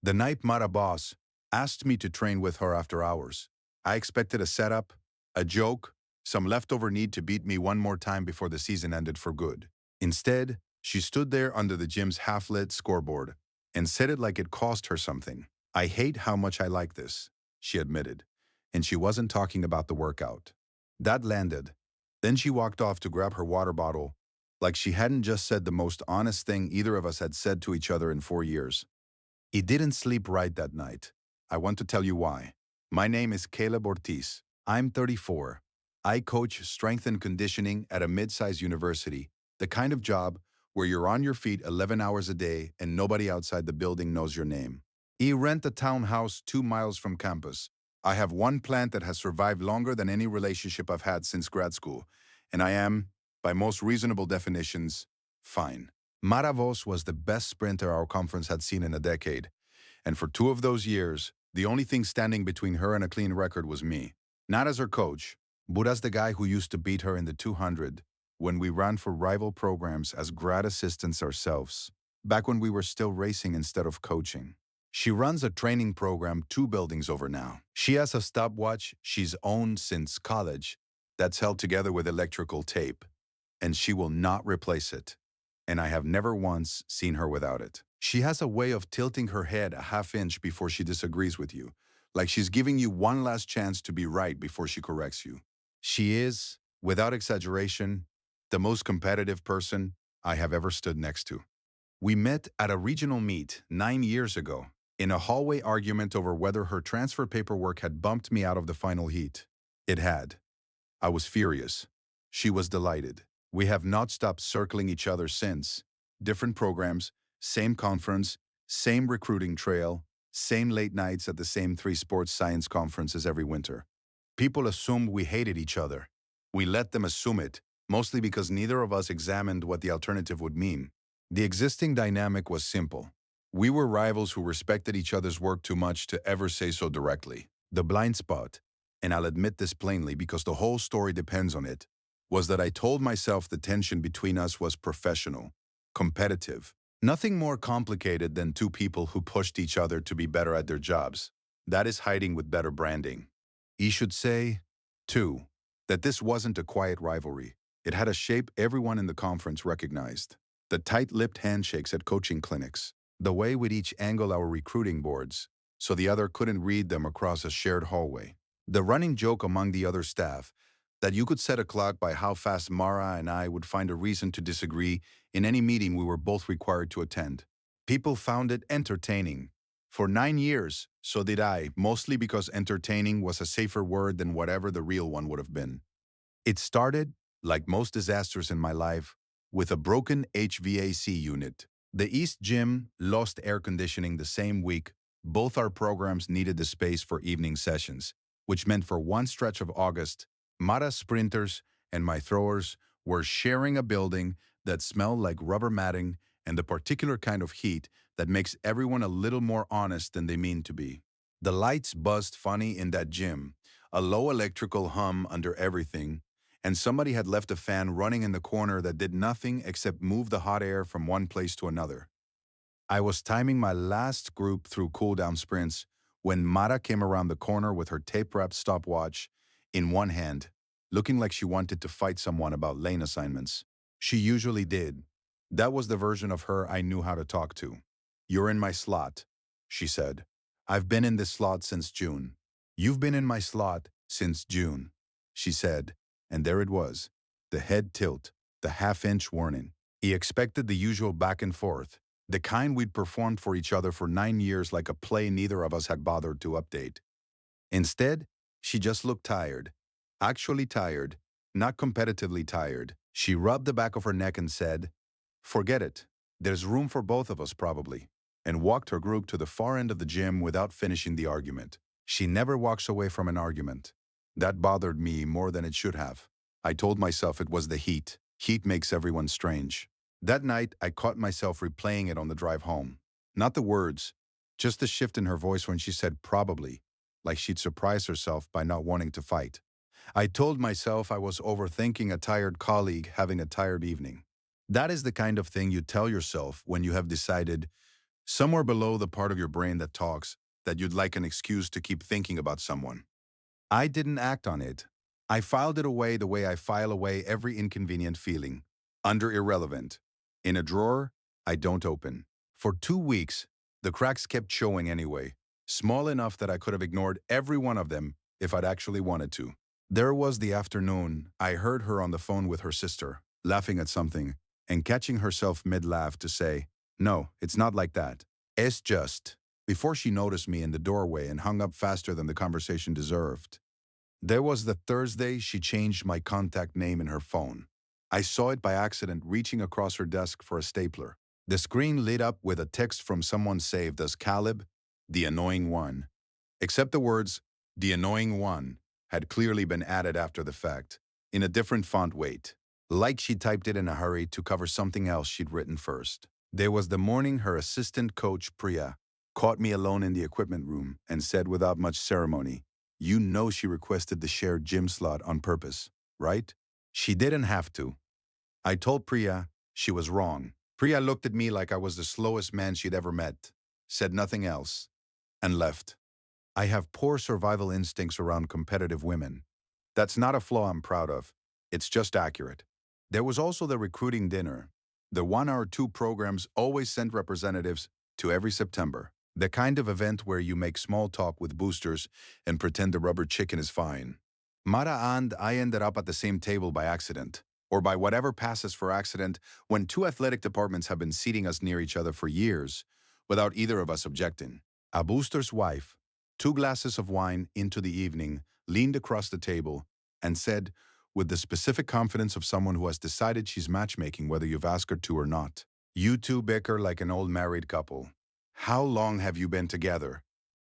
The night Mara boss asked me to train with her after hours. I expected a setup, a joke, some leftover need to beat me one more time before the season ended for good. Instead, she stood there under the gym's half-lit scoreboard and said it like it cost her something. "I hate how much I like this," she admitted, and she wasn't talking about the workout. That landed. Then she walked off to grab her water bottle, like she hadn't just said the most honest thing either of us had said to each other in 4 years. He didn't sleep right that night. I want to tell you why. My name is Caleb Ortiz. I'm 34. I coach strength and conditioning at a mid-sized university, the kind of job where you're on your feet 11 hours a day and nobody outside the building knows your name. I rent a townhouse 2 miles from campus. I have one plant that has survived longer than any relationship I've had since grad school, and I am, by most reasonable definitions, fine. Mara Vos was the best sprinter our conference had seen in a decade, and for 2 of those years, the only thing standing between her and a clean record was me. Not as her coach, but as the guy who used to beat her in the 200 when we ran for rival programs as grad assistants ourselves, back when we were still racing instead of coaching. She runs a training program 2 buildings over now. She has a stopwatch she's owned since college that's held together with electrical tape, and she will not replace it. And I have never once seen her without it. She has a way of tilting her head a half inch before she disagrees with you, like she's giving you one last chance to be right before she corrects you. She is, without exaggeration, the most competitive person I have ever stood next to. We met at a regional meet 9 years ago in a hallway argument over whether her transfer paperwork had bumped me out of the final heat. It had. I was furious. She was delighted. We have not stopped circling each other since. Different programs, same conference, same recruiting trail, same late nights at the same 3 sports science conferences every winter. People assumed we hated each other. We let them assume it, mostly because neither of us examined what the alternative would mean. The existing dynamic was simple. We were rivals who respected each other's work too much to ever say so directly. The blind spot, and I'll admit this plainly because the whole story depends on it, was that I told myself the tension between us was professional, competitive, nothing more complicated than 2 people who pushed each other to be better at their jobs. That is hiding with better branding. You should say, too, that this wasn't a quiet rivalry. It had a shape everyone in the conference recognized. The tight-lipped handshakes at coaching clinics, the way we'd each angle our recruiting boards so the other couldn't read them across a shared hallway. The running joke among the other staff that you could set a clock by how fast Mara and I would find a reason to disagree in any meeting we were both required to attend. People found it entertaining. For 9 years, so did I, mostly because entertaining was a safer word than whatever the real one would have been. It started, like most disasters in my life, with a broken HVAC unit. The East Gym lost air conditioning the same week. Both our programs needed the space for evening sessions, which meant for one stretch of August, Mara's sprinters and my throwers were sharing a building that smelled like rubber matting and the particular kind of heat that makes everyone a little more honest than they mean to be. The lights buzzed funny in that gym, a low electrical hum under everything, and somebody had left a fan running in the corner that did nothing except move the hot air from one place to another. I was timing my last group through cool-down sprints when Mara came around the corner with her tape-wrapped stopwatch in one hand, looking like she wanted to fight someone about lane assignments. She usually did. That was the version of her I knew how to talk to. "You're in my slot," she said. "I've been in this slot since June." "You've been in my slot since June," she said, and there it was, the head tilt, the half-inch warning. He expected the usual back and forth, the kind we'd performed for each other for 9 years like a play neither of us had bothered to update. Instead, she just looked tired. Actually tired, not competitively tired. She rubbed the back of her neck and said, "Forget it. There's room for both of us probably," and walked her group to the far end of the gym without finishing the argument. She never walks away from an argument. That bothered me more than it should have. I told myself it was the heat. Heat makes everyone strange. That night, I caught myself replaying it on the drive home. Not the words, just the shift in her voice when she said probably, like she'd surprised herself by not wanting to fight. I told myself I was overthinking a tired colleague having a tired evening. That is the kind of thing you tell yourself when you have decided Somewhere below the part of your brain that talks that you'd like an excuse to keep thinking about someone. I didn't act on it. I filed it away the way I file away every inconvenient feeling, under irrelevant. In a drawer I don't open. For 2 weeks, the cracks kept showing anyway, small enough that I could have ignored every one of them if I'd actually wanted to. There was the afternoon I heard her on the phone with her sister, laughing at something, and catching herself mid-laugh to say, "No, it's not like that. It's just," before she noticed me in the doorway and hung up faster than the conversation deserved. There was the Thursday she changed my contact name in her phone. I saw it by accident reaching across her desk for a stapler. The screen lit up with a text from someone saved as Caleb, the annoying one. Except the words, "the annoying one," had clearly been added after the fact, in a different font weight. Like she typed it in a hurry to cover something else she'd written first. There was the morning her assistant coach, Priya, caught me alone in the equipment room and said without much ceremony, "You know she requested the shared gym slot on purpose, right?" She didn't have to. I told Priya she was wrong. Priya looked at me like I was the slowest man she'd ever met, said nothing else, and left. I have poor survival instincts around competitive women. That's not a flaw I'm proud of. It's just accurate. There was also the recruiting dinner. The 1 or 2 programs always sent representatives to every September. The kind of event where you make small talk with boosters and pretend the rubber chicken is fine. Mara and I ended up at the same table by accident, or by whatever passes for accident when 2 athletic departments have been seating us near each other for years, without either of us objecting. A booster's wife, 2 glasses of wine into the evening, leaned across the table and said, with the specific confidence of someone who has decided she's matchmaking whether you've asked her to or not, "You two bicker like an old married couple. How long have you been together?"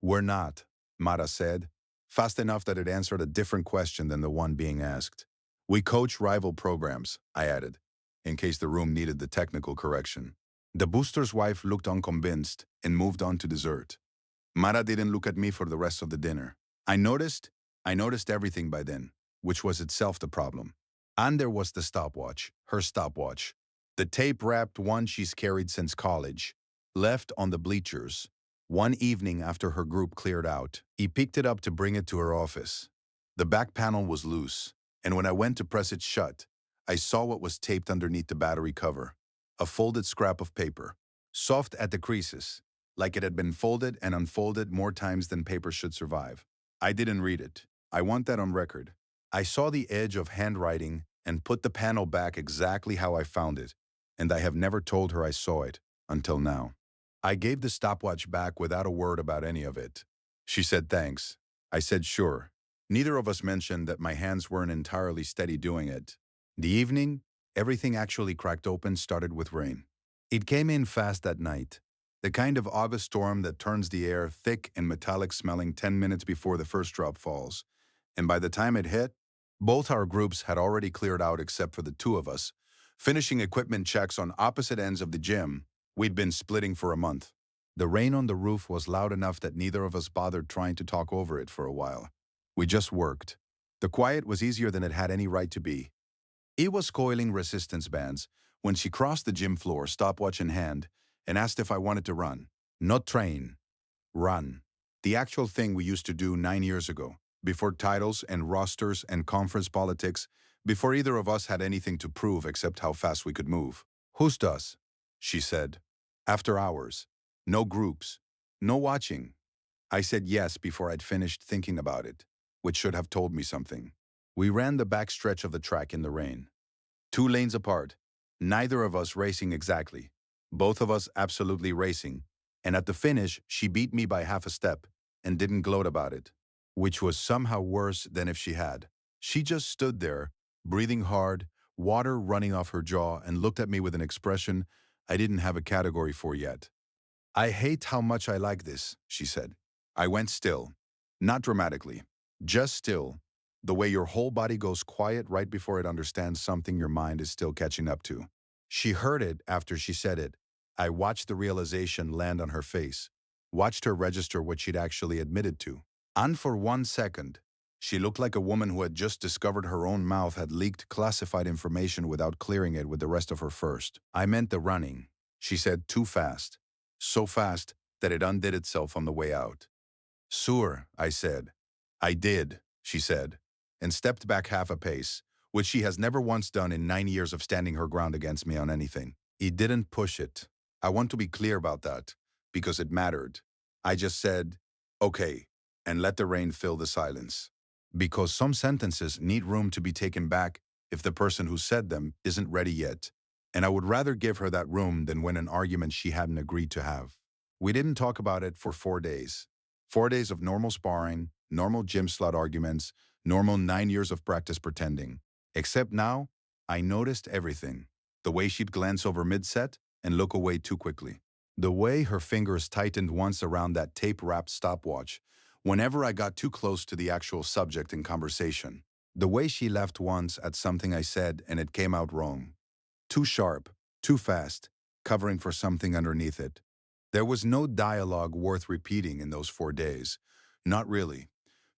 "We're not," Mara said, fast enough that it answered a different question than the one being asked. "We coach rival programs," I added, in case the room needed the technical correction. The booster's wife looked unconvinced and moved on to dessert. Mara didn't look at me for the rest of the dinner. I noticed everything by then, which was itself the problem. And there was the stopwatch, her stopwatch. The tape-wrapped one she's carried since college, left on the bleachers. One evening after her group cleared out, he picked it up to bring it to her office. The back panel was loose, and when I went to press it shut, I saw what was taped underneath the battery cover. A folded scrap of paper, soft at the creases, like it had been folded and unfolded more times than paper should survive. I didn't read it. I want that on record. I saw the edge of handwriting and put the panel back exactly how I found it, and I have never told her I saw it until now. I gave the stopwatch back without a word about any of it. She said thanks. I said sure. Neither of us mentioned that my hands weren't entirely steady doing it. The evening, everything actually cracked open started with rain. It came in fast that night. The kind of August storm that turns the air thick and metallic smelling 10 minutes before the first drop falls. And by the time it hit, both our groups had already cleared out except for the 2 of us, finishing equipment checks on opposite ends of the gym. We'd been splitting for a month. The rain on the roof was loud enough that neither of us bothered trying to talk over it for a while. We just worked. The quiet was easier than it had any right to be. It was coiling resistance bands when she crossed the gym floor, stopwatch in hand, and asked if I wanted to run. Not train. Run. The actual thing we used to do 9 years ago, before titles and rosters and conference politics, before either of us had anything to prove except how fast we could move. "Who's does?" she said. After hours. No groups. No watching. I said yes before I'd finished thinking about it, which should have told me something. We ran the back stretch of the track in the rain. 2 lanes apart, neither of us racing exactly. Both of us absolutely racing, and at the finish, she beat me by half a step and didn't gloat about it, which was somehow worse than if she had. She just stood there, breathing hard, water running off her jaw, and looked at me with an expression I didn't have a category for yet. "I hate how much I like this," she said. I went still. Not dramatically. Just still. The way your whole body goes quiet right before it understands something your mind is still catching up to. She heard it after she said it. I watched the realization land on her face, watched her register what she'd actually admitted to. And for 1 second, she looked like a woman who had just discovered her own mouth had leaked classified information without clearing it with the rest of her first. "I meant the running," she said too fast. so fast that it undid itself on the way out. "Sure," I said. "I did," she said, and stepped back half a pace, which she has never once done in 9 years of standing her ground against me on anything. He didn't push it. I want to be clear about that, because it mattered. I just said, "Okay," and let the rain fill the silence. Because some sentences need room to be taken back if the person who said them isn't ready yet, and I would rather give her that room than win an argument she hadn't agreed to have. We didn't talk about it for 4 days. 4 days of normal sparring, normal gym slot arguments, normal 9 years of practice pretending. Except now, I noticed everything. The way she'd glance over mid-set and look away too quickly. The way her fingers tightened once around that tape-wrapped stopwatch whenever I got too close to the actual subject in conversation. The way she laughed once at something I said and it came out wrong. Too sharp, too fast, covering for something underneath it. There was no dialogue worth repeating in those 4 days. Not really.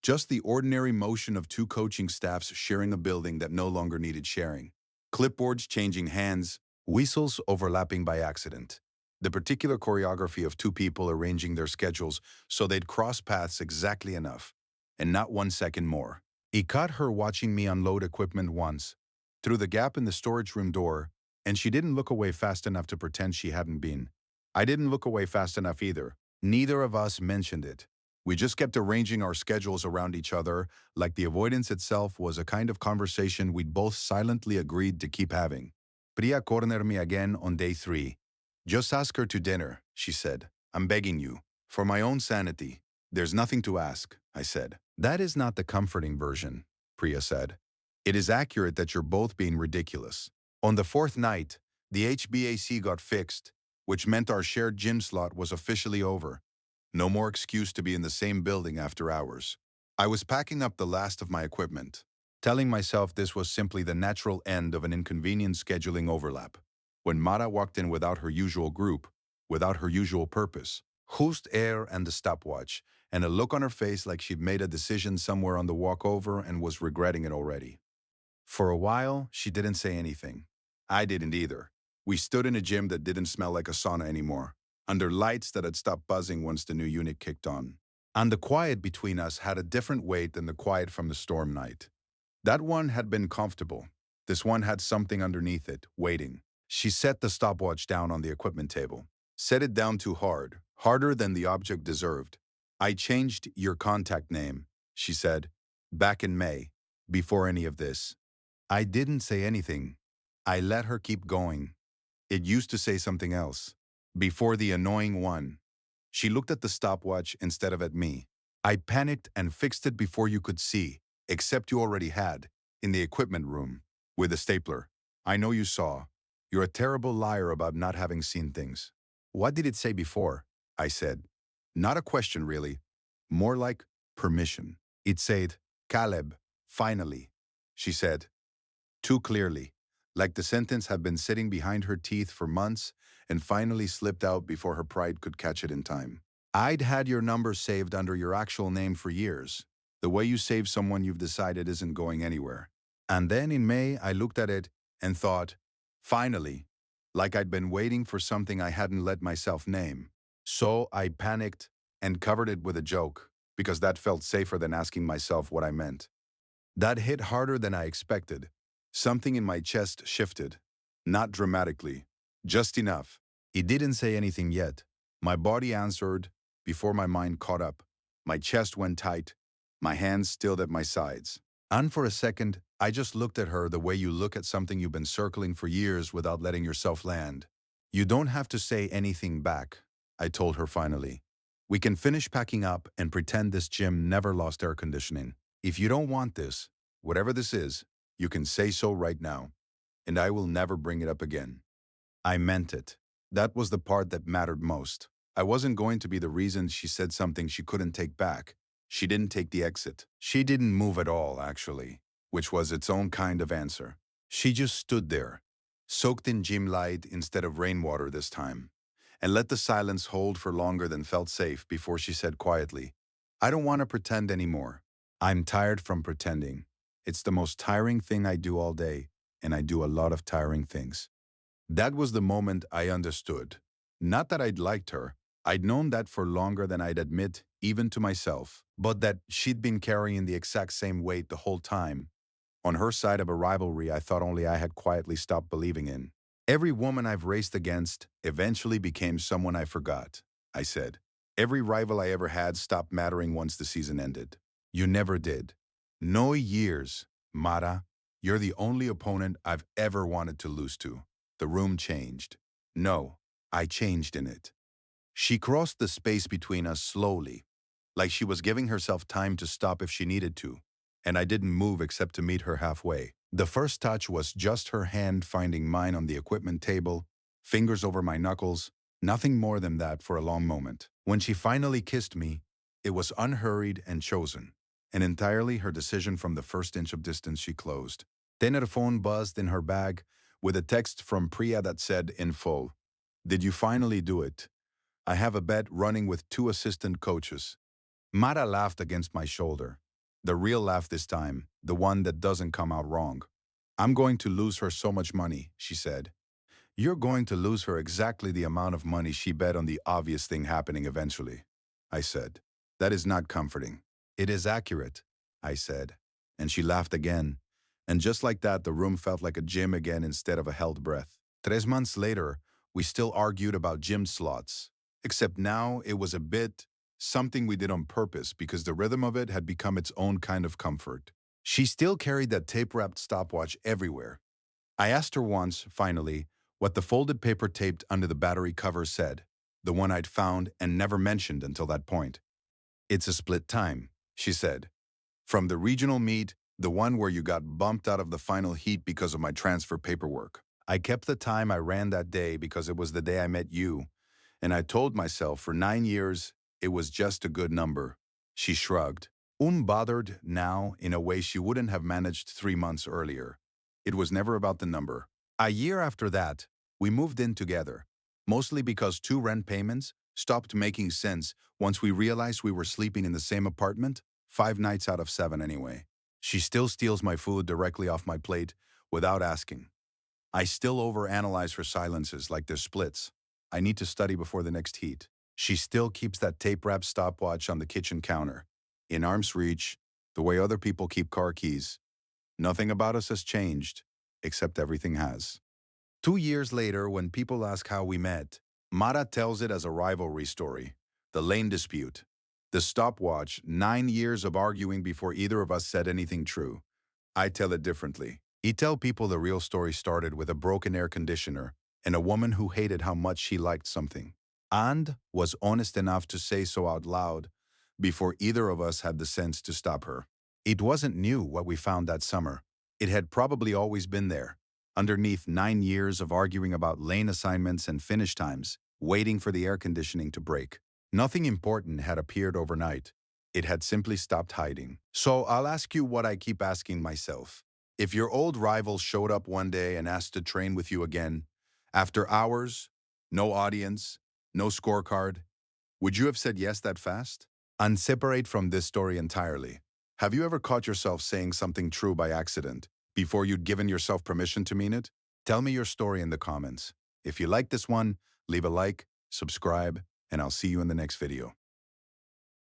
Just the ordinary motion of two coaching staffs sharing a building that no longer needed sharing. Clipboards changing hands, whistles overlapping by accident. The particular choreography of two people arranging their schedules so they'd cross paths exactly enough, and not 1 second more. He caught her watching me unload equipment once, through the gap in the storage room door, and she didn't look away fast enough to pretend she hadn't been. I didn't look away fast enough either. Neither of us mentioned it. We just kept arranging our schedules around each other, like the avoidance itself was a kind of conversation we'd both silently agreed to keep having. Priya cornered me again on day 3. "Just ask her to dinner," she said. "I'm begging you. For my own sanity." "There's nothing to ask," I said. "That is not the comforting version," Priya said. "It is accurate that you're both being ridiculous." On the 4th night, the HBAC got fixed, which meant our shared gym slot was officially over. No more excuse to be in the same building after hours. I was packing up the last of my equipment, telling myself this was simply the natural end of an inconvenient scheduling overlap, when Mara walked in without her usual group, without her usual purpose, just air and the stopwatch, and a look on her face like she'd made a decision somewhere on the walk over and was regretting it already. For a while, she didn't say anything. I didn't either. We stood in a gym that didn't smell like a sauna anymore, under lights that had stopped buzzing once the new unit kicked on. And the quiet between us had a different weight than the quiet from the storm night. That one had been comfortable. This one had something underneath it, waiting. She set the stopwatch down on the equipment table. Set it down too hard, harder than the object deserved. "I changed your contact name," she said, "back in May, before any of this." I didn't say anything. I let her keep going. It used to say something else. Before the annoying one. She looked at the stopwatch instead of at me. "I panicked and fixed it before you could see, except you already had, in the equipment room, with a stapler. I know you saw. You're a terrible liar about not having seen things." "What did it say before?" I said. Not a question, really. More like permission. It said, "Caleb, finally," she said. Too clearly, like the sentence had been sitting behind her teeth for months and finally slipped out before her pride could catch it in time. "I'd had your number saved under your actual name for years, the way you save someone you've decided isn't going anywhere." And then in May, I looked at it and thought, finally, like I'd been waiting for something I hadn't let myself name. So I panicked and covered it with a joke, because that felt safer than asking myself what I meant. That hit harder than I expected. Something in my chest shifted. Not dramatically. Just enough. He didn't say anything yet. My body answered before my mind caught up. My chest went tight. My hands stilled at my sides. And for a second, I just looked at her the way you look at something you've been circling for years without letting yourself land. "You don't have to say anything back," I told her finally. "We can finish packing up and pretend this gym never lost air conditioning. If you don't want this, whatever this is, you can say so right now, and I will never bring it up again." I meant it. That was the part that mattered most. I wasn't going to be the reason she said something she couldn't take back. She didn't take the exit. She didn't move at all, actually, which was its own kind of answer. She just stood there, soaked in gym light instead of rainwater this time, and let the silence hold for longer than felt safe before she said quietly, "I don't want to pretend anymore. I'm tired from pretending. It's the most tiring thing I do all day, and I do a lot of tiring things." That was the moment I understood. Not that I'd liked her. I'd known that for longer than I'd admit, even to myself. But that she'd been carrying the exact same weight the whole time. On her side of a rivalry I thought only I had quietly stopped believing in. Every woman I've raced against eventually became someone I forgot, I said. Every rival I ever had stopped mattering once the season ended. You never did. No years, Mara. You're the only opponent I've ever wanted to lose to. The room changed. No, I changed in it. She crossed the space between us slowly, like she was giving herself time to stop if she needed to, and I didn't move except to meet her halfway. The first touch was just her hand finding mine on the equipment table, fingers over my knuckles, nothing more than that for a long moment. When she finally kissed me, it was unhurried and chosen, and entirely her decision from the first inch of distance she closed. Then her phone buzzed in her bag with a text from Priya that said in full, "Did you finally do it? I have a bet running with 2 assistant coaches." Mara laughed against my shoulder. The real laugh this time, the one that doesn't come out wrong. "I'm going to lose her so much money," she said. "You're going to lose her exactly the amount of money she bet on the obvious thing happening eventually," I said. "That is not comforting." "It is accurate," I said. And she laughed again. And just like that, the room felt like a gym again instead of a held breath. 3 months later, we still argued about gym slots. Except now it was a bit something we did on purpose because the rhythm of it had become its own kind of comfort. She still carried that tape-wrapped stopwatch everywhere. I asked her once, finally, what the folded paper taped under the battery cover said, the one I'd found and never mentioned until that point. "It's a split time," she said. "From the regional meet, the one where you got bumped out of the final heat because of my transfer paperwork. I kept the time I ran that day because it was the day I met you, and I told myself for 9 years it was just a good number." She shrugged, unbothered now in a way she wouldn't have managed 3 months earlier. It was never about the number. A year after that, we moved in together, mostly because 2 rent payments stopped making sense once we realized we were sleeping in the same apartment, 5 nights out of 7 anyway. She still steals my food directly off my plate without asking. I still overanalyze her silences like they're splits. I need to study before the next heat. She still keeps that tape-wrapped stopwatch on the kitchen counter, in arm's reach, the way other people keep car keys. Nothing about us has changed, except everything has. 2 years later, when people ask how we met, Mara tells it as a rivalry story. The lane dispute. The stopwatch, 9 years of arguing before either of us said anything true. I tell it differently. I tell people the real story started with a broken air conditioner and a woman who hated how much she liked something, and was honest enough to say so out loud before either of us had the sense to stop her. It wasn't new what we found that summer. It had probably always been there, underneath 9 years of arguing about lane assignments and finish times, waiting for the air conditioning to break. Nothing important had appeared overnight. It had simply stopped hiding. So I'll ask you what I keep asking myself. If your old rival showed up one day and asked to train with you again, after hours, no audience, no scorecard, would you have said yes that fast? And separate from this story entirely. Have you ever caught yourself saying something true by accident before you'd given yourself permission to mean it? Tell me your story in the comments. If you like this one, leave a like, subscribe, and I'll see you in the next video.